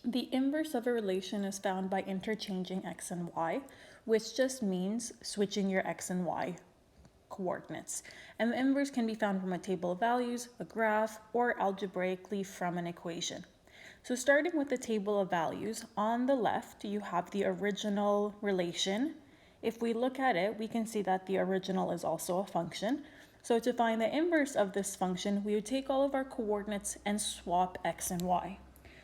The inverse of a relation is found by interchanging x and y, which just means switching your x and y coordinates. And the inverse can be found from a table of values, a graph, or algebraically from an equation. So starting with the table of values, on the left you have the original relation. If we look at it, we can see that the original is also a function. So to find the inverse of this function, we would take all of our coordinates and swap x and y.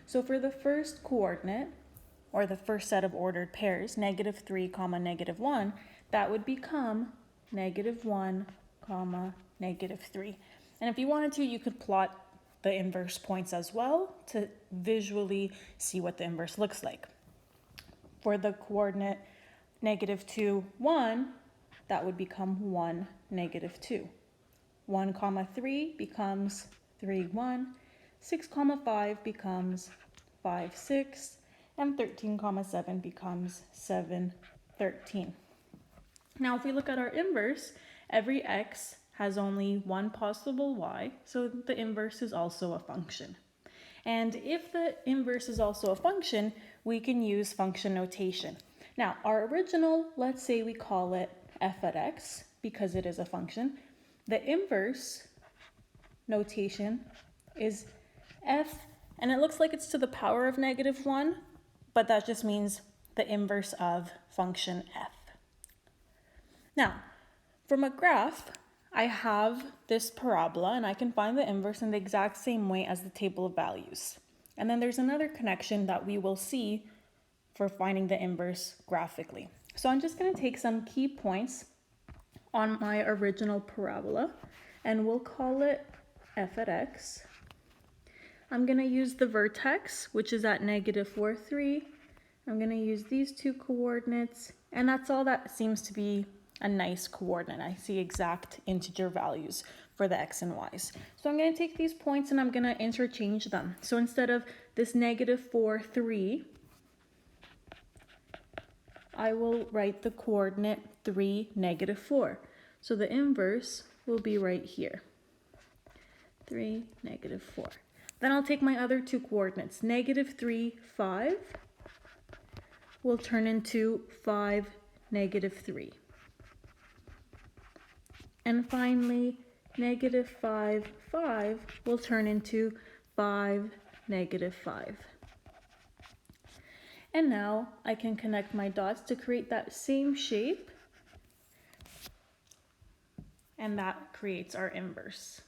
So for the first coordinate, or the first set of ordered pairs, -3, -1, that would become -1, -3. And if you wanted to, you could plot the inverse points as well to visually see what the inverse looks like. For the coordinate -2, 1, that would become 1, -2. 1, 3 becomes 3, 1. 6, 5 becomes 5, 6. And 13, 7 becomes 7, 13. Now, if we look at our inverse, every x has only one possible y, so the inverse is also a function. And if the inverse is also a function, we can use function notation. Now, our original, let's say we call it f at x because it is a function. The inverse notation is f, and it looks like it's to the power of -1, but that just means the inverse of function f. Now, from a graph, I have this parabola, and I can find the inverse in the exact same way as the table of values. And then there's another connection that we will see for finding the inverse graphically. So I'm just going to take some key points on my original parabola, and we'll call it f at x. I'm going to use the vertex, which is at -4, 3. I'm going to use these two coordinates, and that's all that seems to be a nice coordinate. I see exact integer values for the x and y's. So I'm going to take these points and I'm going to interchange them. So instead of this -4, 3, I will write the coordinate 3, -4. So the inverse will be right here, 3, -4. Then I'll take my other two coordinates. -3, 5 will turn into 5, -3. And finally, -5, 5 will turn into 5, -5. And now I can connect my dots to create that same shape, and that creates our inverse.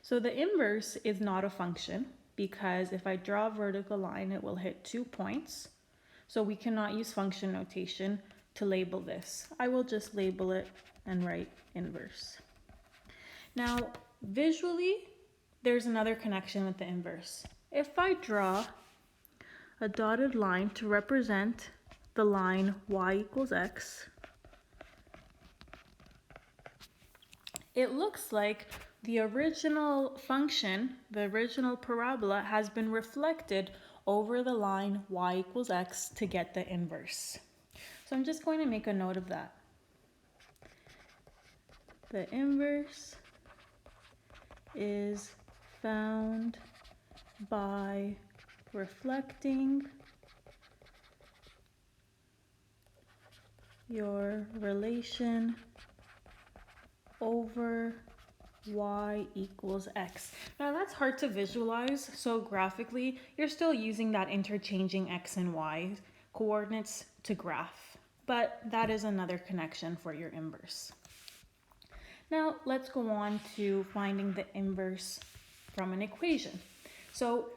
So the inverse is not a function because if I draw a vertical line, it will hit 2 points. So we cannot use function notation to label this. I will just label it and write inverse. Now, visually, there's another connection with the inverse. If I draw a dotted line to represent the line y equals x, it looks like the original function, the original parabola, has been reflected over the line y equals x to get the inverse. So I'm just going to make a note of that. The inverse is found by reflecting your relation over y equals x. Now that's hard to visualize, so graphically you're still using that interchanging x and y coordinates to graph, but that is another connection for your inverse. Now let's go on to finding the inverse from an equation. So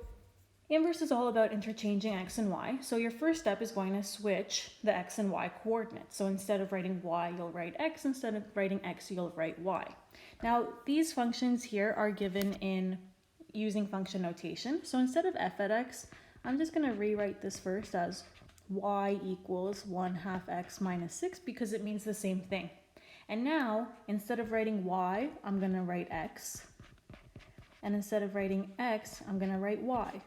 inverse is all about interchanging x and y. So your first step is going to switch the x and y coordinates. So instead of writing y, you'll write x. Instead of writing x, you'll write y. Now these functions here are given in using function notation. So instead of f at x, I'm just going to rewrite this first as y equals 1/2 x minus 6 because it means the same thing. And now, instead of writing y, I'm going to write x. And instead of writing x, I'm going to write y.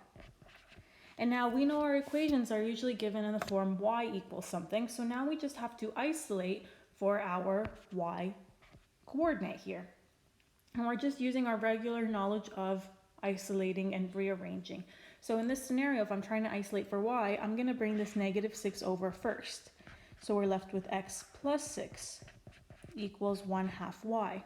And now we know our equations are usually given in the form y equals something. So now we just have to isolate for our y coordinate here. And we're just using our regular knowledge of isolating and rearranging. So in this scenario, if I'm trying to isolate for y, I'm going to bring this -6 over first. So we're left with x plus 6 equals 1/2 y.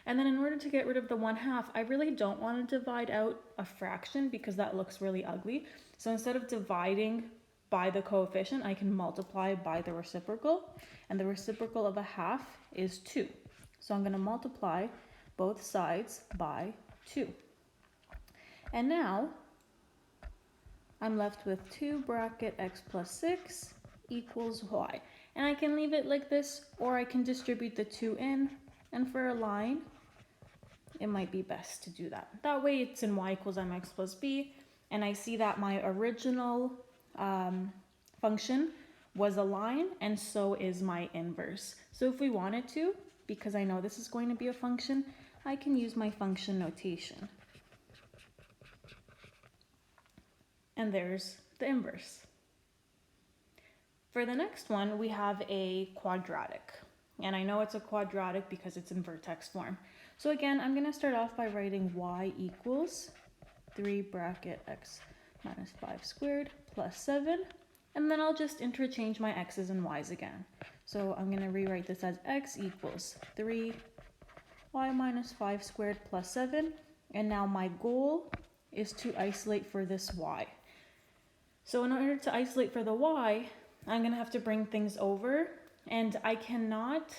And then in order to get rid of the 1/2, I really don't want to divide out a fraction because that looks really ugly. So instead of dividing by the coefficient, I can multiply by the reciprocal. And the reciprocal of 1/2 is 2. So I'm going to multiply both sides by 2. And now I'm left with 2 bracket x plus 6 equals y. And I can leave it like this, or I can distribute the 2 in. And for a line, it might be best to do that. That way it's in y equals mx plus b. And I see that my original function was a line, and so is my inverse. So if we wanted to, because I know this is going to be a function, I can use my function notation. And there's the inverse. For the next one, we have a quadratic. And I know it's a quadratic because it's in vertex form. So again, I'm going to start off by writing y equals 3 bracket x minus 5 squared plus 7. And then I'll just interchange my x's and y's again. So I'm going to rewrite this as x equals 3 y minus 5 squared plus 7. And now my goal is to isolate for this y. So in order to isolate for the y, I'm going to have to bring things over. And I cannot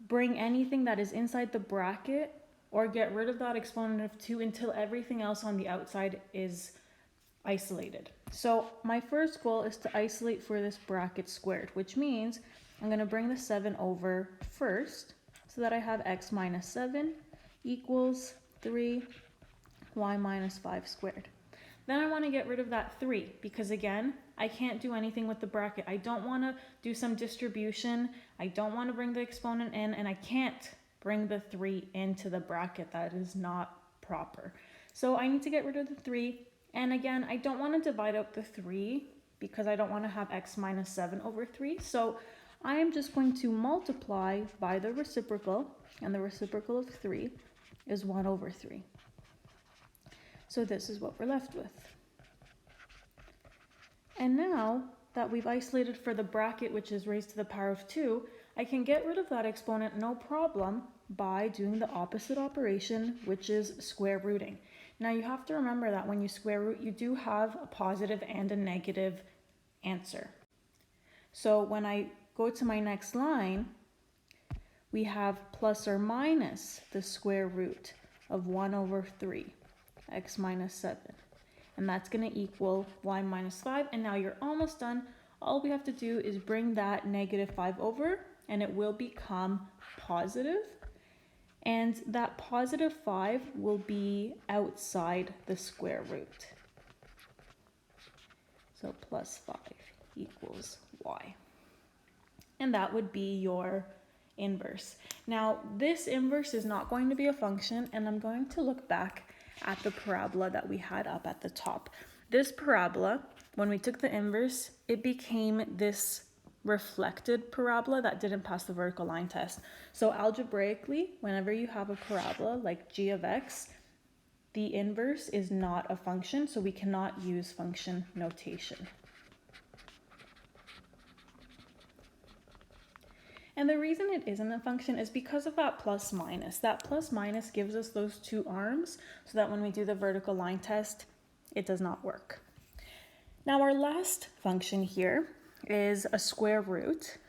bring anything that is inside the bracket or get rid of that exponent of 2 until everything else on the outside is isolated. So my first goal is to isolate for this bracket squared, which means I'm going to bring the 7 over first so that I have x minus 7 equals 3 y minus 5 squared. Then I want to get rid of that 3 because again, I can't do anything with the bracket. I don't want to do some distribution. I don't want to bring the exponent in, and I can't bring the 3 into the bracket. That is not proper. So I need to get rid of the 3. And again, I don't want to divide out the 3 because I don't want to have x minus 7 over 3. So I am just going to multiply by the reciprocal, and the reciprocal of 3 is 1 over 3. So this is what we're left with. And now that we've isolated for the bracket, which is raised to the power of 2, I can get rid of that exponent no problem by doing the opposite operation, which is square rooting. Now you have to remember that when you square root, you do have a positive and a negative answer. So when I go to my next line, we have plus or minus the square root of 1 over 3, x minus 7. And that's going to equal y minus 5. And now you're almost done. All we have to do is bring that -5 over, and it will become positive. And that positive 5 will be outside the square root. So plus 5 equals y. And that would be your inverse. Now, this inverse is not going to be a function, and I'm going to look back at the parabola that we had up at the top. This parabola, when we took the inverse, it became this reflected parabola that didn't pass the vertical line test. So algebraically, whenever you have a parabola like g of x, the inverse is not a function, so we cannot use function notation. And the reason it isn't a function is because of that plus minus. That plus minus gives us those two arms so that when we do the vertical line test, it does not work. Now our last function here is a square root.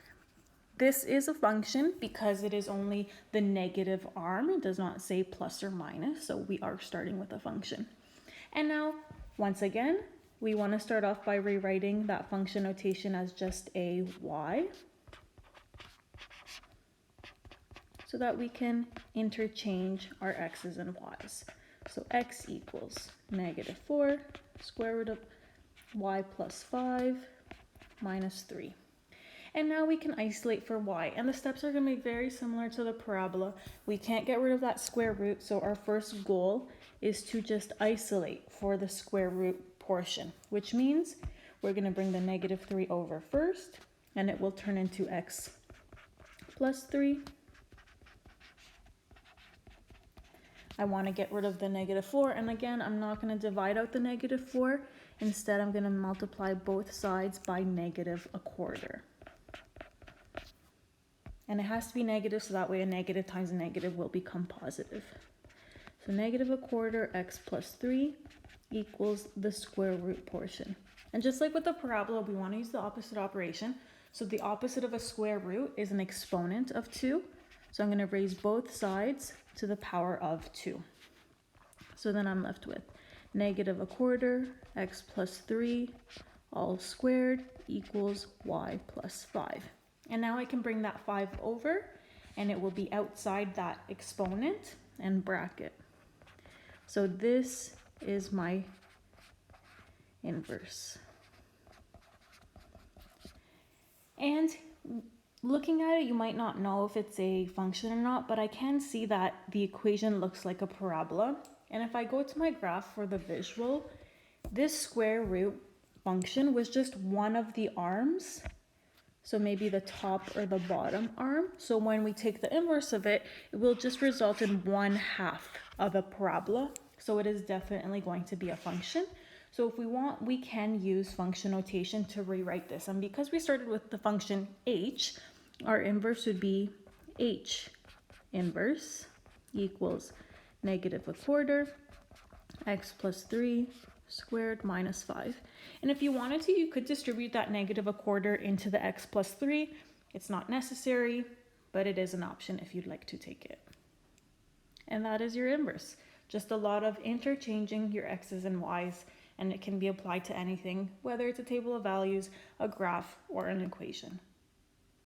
This is a function because it is only the negative arm. It does not say plus or minus, so we are starting with a function. And now, once again, we want to start off by rewriting that function notation as just a y, so that we can interchange our x's and y's. So x equals -4 square root of y plus 5 minus 3. And now we can isolate for y, and the steps are going to be very similar to the parabola. We can't get rid of that square root, so our first goal is to just isolate for the square root portion, which means we're going to bring the -3 over first, and it will turn into x plus 3 I want to get rid of the -4, and again, I'm not going to divide out the -4. Instead, I'm going to multiply both sides by -1/4. And it has to be negative, so that way a negative times a negative will become positive. So -1/4 x plus 3 equals the square root portion. And just like with the parabola, we want to use the opposite operation. So the opposite of a square root is an exponent of 2. So I'm going to raise both sides to the power of 2. So then I'm left with -1/4 x plus 3 all squared equals y plus 5. And now I can bring that 5 over, and it will be outside that exponent and bracket. So this is my inverse. And looking at it, you might not know if it's a function or not, but I can see that the equation looks like a parabola. And if I go to my graph for the visual, this square root function was just one of the arms. So maybe the top or the bottom arm. So when we take the inverse of it, it will just result in 1/2 of a parabola. So it is definitely going to be a function. So if we want, we can use function notation to rewrite this. And because we started with the function h, our inverse would be h inverse equals -1/4 x plus 3 squared minus 5. And if you wanted to, you could distribute that -1/4 into the x plus 3. It's not necessary, but it is an option if you'd like to take it. And that is your inverse. Just a lot of interchanging your x's and y's, and it can be applied to anything, whether it's a table of values, a graph, or an equation.